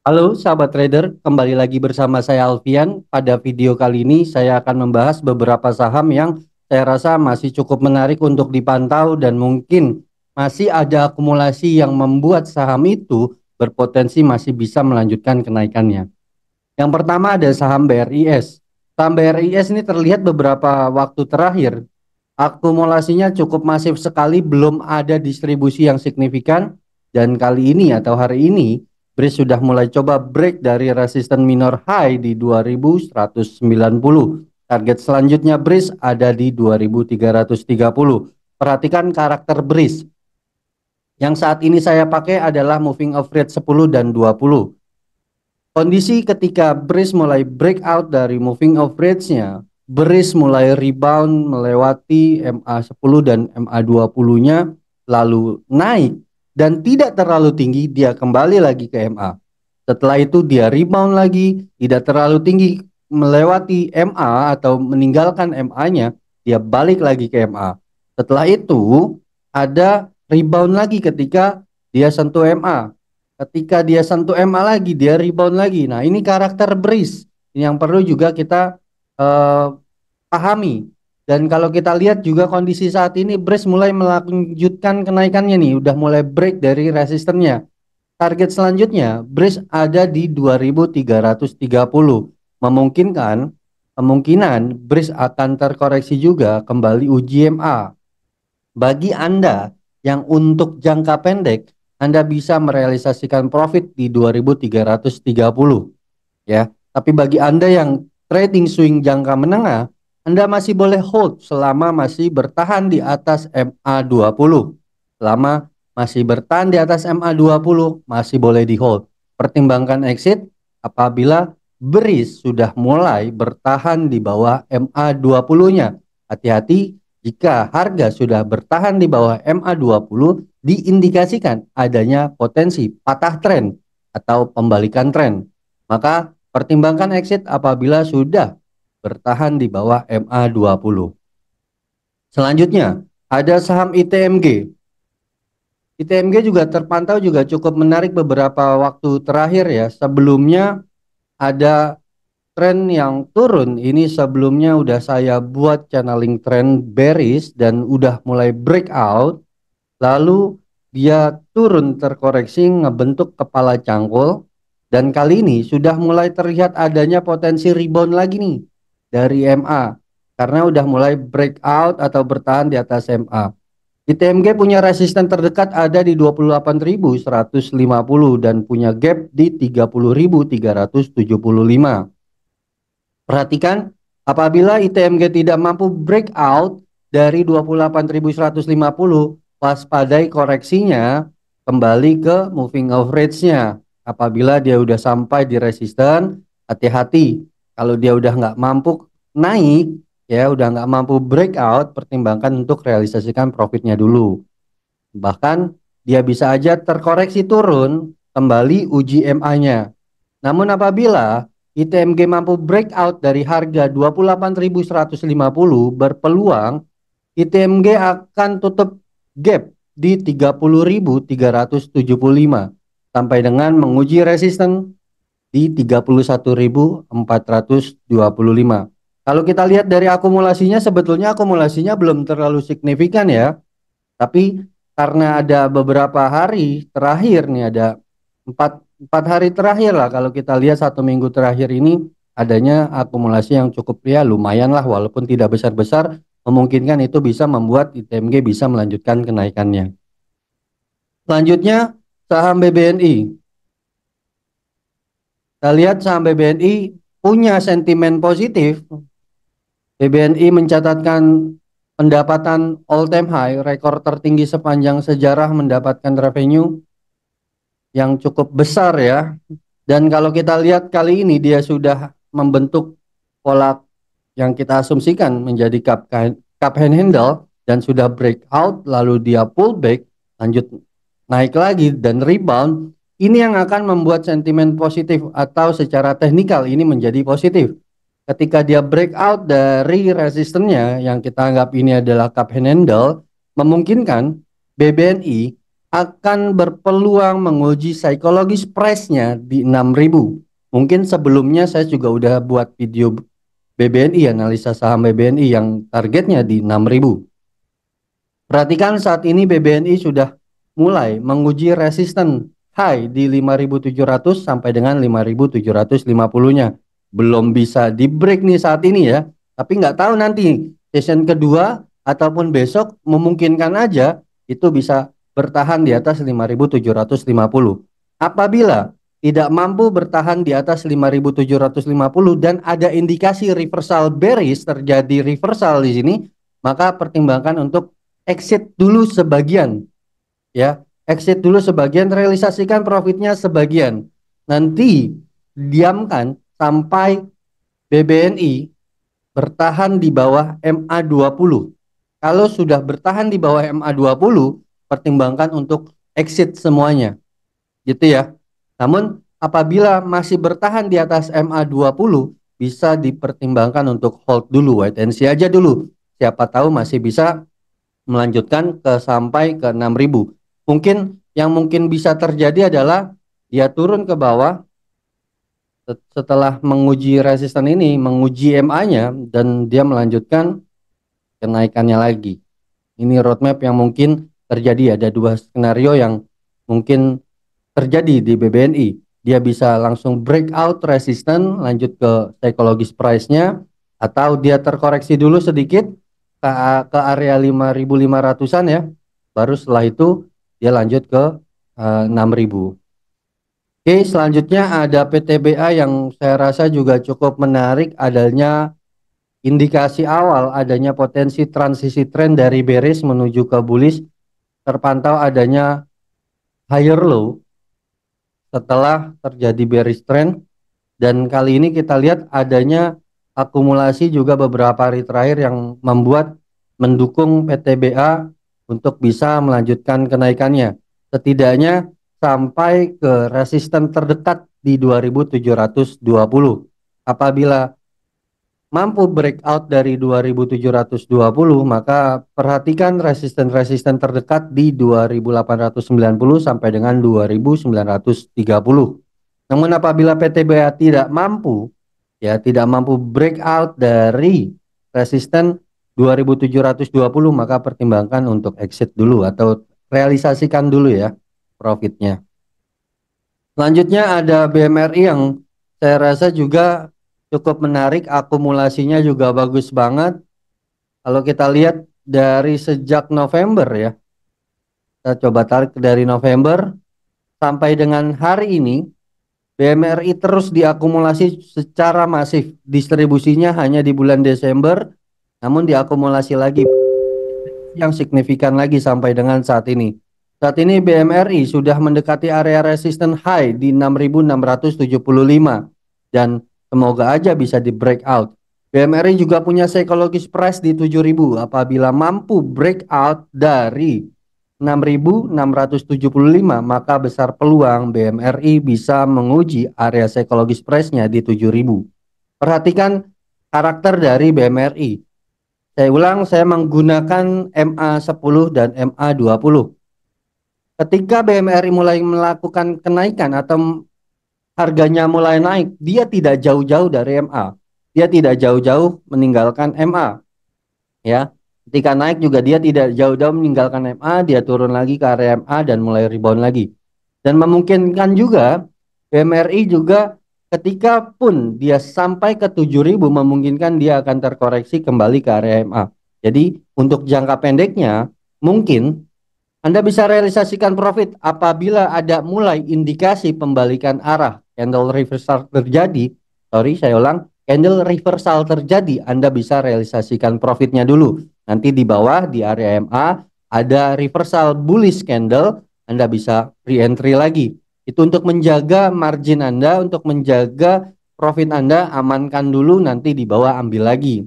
Halo sahabat trader, kembali lagi bersama saya Alfian. Pada video kali ini saya akan membahas beberapa saham yang saya rasa masih cukup menarik untuk dipantau dan mungkin masih ada akumulasi yang membuat saham itu berpotensi masih bisa melanjutkan kenaikannya. Yang pertama ada saham BRIS. Saham BRIS ini terlihat beberapa waktu terakhir akumulasinya cukup masif sekali, belum ada distribusi yang signifikan. Dan kali ini atau hari ini, BRIS sudah mulai coba break dari resisten minor high di 2190. Target selanjutnya BRIS ada di 2330. Perhatikan karakter BRIS. Yang saat ini saya pakai adalah moving average 10 dan 20. Kondisi ketika BRIS mulai breakout dari moving average-nya, BRIS mulai rebound melewati MA10 dan MA20-nya, lalu naik dan tidak terlalu tinggi, dia kembali lagi ke MA. Setelah itu dia rebound lagi, tidak terlalu tinggi, melewati MA atau meninggalkan MA-nya, dia balik lagi ke MA. Setelah itu ada rebound lagi ketika dia sentuh MA. Ketika dia sentuh MA lagi, dia rebound lagi. Nah, ini karakter BRIS yang perlu juga kita eh, pahami. Dan kalau kita lihat juga kondisi saat ini, BRIS mulai melanjutkan kenaikannya nih, udah mulai break dari resistennya. Target selanjutnya, BRIS ada di 2330. Memungkinkan, kemungkinan BRIS akan terkoreksi juga kembali uji MA. Bagi Anda yang untuk jangka pendek, Anda bisa merealisasikan profit di 2330 ya. Tapi bagi Anda yang trading swing jangka menengah, Anda masih boleh hold selama masih bertahan di atas MA20. Selama masih bertahan di atas MA20, masih boleh di hold. Pertimbangkan exit apabila BRIS sudah mulai bertahan di bawah MA20-nya. Hati-hati jika harga sudah bertahan di bawah MA20, diindikasikan adanya potensi patah tren atau pembalikan tren. Maka pertimbangkan exit apabila sudah bertahan di bawah MA20. Selanjutnya, ada saham ITMG. ITMG juga terpantau juga cukup menarik beberapa waktu terakhir ya. Sebelumnya ada tren yang turun. Ini sebelumnya udah saya buat channeling tren bearish dan udah mulai breakout. Lalu dia turun terkoreksi ngebentuk kepala cangkul. Dan kali ini sudah mulai terlihat adanya potensi rebound lagi nih dari MA. Karena udah mulai breakout atau bertahan di atas MA. ITMG punya resisten terdekat ada di 28.150 dan punya gap di 30.375. Perhatikan, apabila ITMG tidak mampu breakout dari 28.150, waspadai koreksinya kembali ke moving average-nya. Apabila dia udah sampai di resisten, hati-hati. Kalau dia udah nggak mampu naik, ya udah nggak mampu breakout, pertimbangkan untuk realisasikan profitnya dulu. Bahkan dia bisa aja terkoreksi turun, kembali uji MA-nya. Namun apabila ITMG mampu breakout dari harga 28.150, berpeluang ITMG akan tutup gap di 30.375 sampai dengan menguji resisten di 31.425. Kalau kita lihat dari akumulasinya, sebetulnya akumulasinya belum terlalu signifikan ya. Tapi karena ada beberapa hari terakhir nih, ada empat hari terakhir lah, kalau kita lihat 1 minggu terakhir ini adanya akumulasi yang cukup ya lumayan lah, walaupun tidak besar-besar, memungkinkan itu bisa membuat ITMG bisa melanjutkan kenaikannya. Selanjutnya saham BBNI. Kita lihat saham BBNI punya sentimen positif. BBNI mencatatkan pendapatan all time high, rekor tertinggi sepanjang sejarah, mendapatkan revenue yang cukup besar ya. Dan kalau kita lihat kali ini dia sudah membentuk pola yang kita asumsikan menjadi cup hand handle dan sudah breakout, lalu dia pullback, lanjut naik lagi dan rebound. Ini yang akan membuat sentimen positif atau secara teknikal ini menjadi positif. Ketika dia breakout dari resistennya yang kita anggap ini adalah cup and handle, memungkinkan BBNI akan berpeluang menguji psikologis price-nya di 6.000. Mungkin sebelumnya saya juga udah buat video BBNI, analisa saham BBNI yang targetnya di 6.000. Perhatikan saat ini BBNI sudah mulai menguji resisten high di 5.700 sampai dengan 5.750-nya. Belum bisa di break nih saat ini ya. Tapi nggak tahu nanti session kedua ataupun besok memungkinkan aja itu bisa bertahan di atas 5.750. Apabila tidak mampu bertahan di atas 5.750 dan ada indikasi reversal bearish, terjadi reversal di sini, maka pertimbangkan untuk exit dulu sebagian, ya, exit dulu sebagian, realisasikan profitnya sebagian, nanti diamkan sampai BBNI bertahan di bawah MA20. Kalau sudah bertahan di bawah MA20, pertimbangkan untuk exit semuanya, gitu ya. Namun apabila masih bertahan di atas MA20, bisa dipertimbangkan untuk hold dulu, wait and see aja dulu. Siapa tahu masih bisa melanjutkan ke sampai ke 6.000. Mungkin yang mungkin bisa terjadi adalah dia turun ke bawah setelah menguji resisten ini, menguji MA-nya, dan dia melanjutkan kenaikannya lagi. Ini roadmap yang mungkin terjadi. Ada dua skenario yang mungkin terjadi di BBNI. Dia bisa langsung breakout resisten, lanjut ke psikologis price-nya, atau dia terkoreksi dulu sedikit ke area 5.500-an ya. Baru setelah itu dia lanjut ke 6.000. Oke, selanjutnya ada PTBA yang saya rasa juga cukup menarik, adanya indikasi awal adanya potensi transisi tren dari bearish menuju ke bullish, terpantau adanya higher low setelah terjadi bearish trend, dan kali ini kita lihat adanya akumulasi juga beberapa hari terakhir yang mendukung PTBA untuk bisa melanjutkan kenaikannya setidaknya sampai ke resisten terdekat di 2.720. Apabila mampu breakout dari 2.720, maka perhatikan resisten-resisten terdekat di 2.890 sampai dengan 2.930. Namun apabila PTBA tidak mampu breakout dari resisten 2.720, maka pertimbangkan untuk exit dulu atau realisasikan dulu ya profitnya. Selanjutnya ada BMRI yang saya rasa juga cukup menarik, akumulasinya juga bagus banget. Kalau kita lihat dari sejak November ya, kita coba tarik dari November sampai dengan hari ini, BMRI terus diakumulasi secara masif. Distribusinya hanya di bulan Desember, namun diakumulasi lagi yang signifikan lagi sampai dengan saat ini. Saat ini BMRI sudah mendekati area resisten high di 6.675 dan semoga aja bisa di breakout. BMRI juga punya psikologis price di 7.000. Apabila mampu breakout dari 6.675, maka besar peluang BMRI bisa menguji area psikologis price-nya di 7.000. Perhatikan karakter dari BMRI. Saya ulang, saya menggunakan MA10 dan MA20. Ketika BMRI mulai melakukan kenaikan atau harganya mulai naik, dia tidak jauh-jauh dari MA. Dia tidak jauh-jauh meninggalkan MA. Ya, ketika naik juga dia tidak jauh-jauh meninggalkan MA, dia turun lagi ke area MA dan mulai rebound lagi. Dan memungkinkan juga BMRI juga ketika pun dia sampai ke 7.000, memungkinkan dia akan terkoreksi kembali ke area MA. Jadi untuk jangka pendeknya mungkin Anda bisa realisasikan profit apabila ada mulai indikasi pembalikan arah, candle reversal terjadi. Candle reversal terjadi, Anda bisa realisasikan profitnya dulu. Nanti di bawah di area MA ada reversal bullish candle, Anda bisa re-entry lagi. Itu untuk menjaga margin Anda, untuk menjaga profit Anda, amankan dulu, nanti di bawah ambil lagi.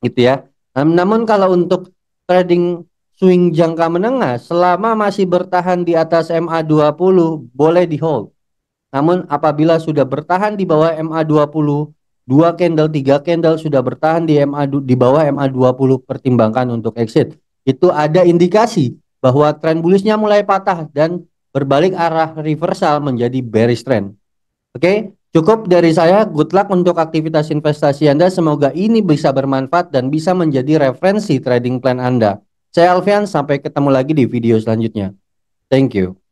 Gitu ya. Namun kalau untuk trading swing jangka menengah, selama masih bertahan di atas MA20 boleh di hold. Namun apabila sudah bertahan di bawah MA20, 2 candle, 3 candle sudah bertahan di bawah MA20, pertimbangkan untuk exit. Itu ada indikasi bahwa tren bullishnya mulai patah dan berbalik arah reversal menjadi bearish trend. Oke, cukup dari saya. Good luck untuk aktivitas investasi Anda. Semoga ini bisa bermanfaat dan bisa menjadi referensi trading plan Anda. Saya Alfian, sampai ketemu lagi di video selanjutnya. Thank you.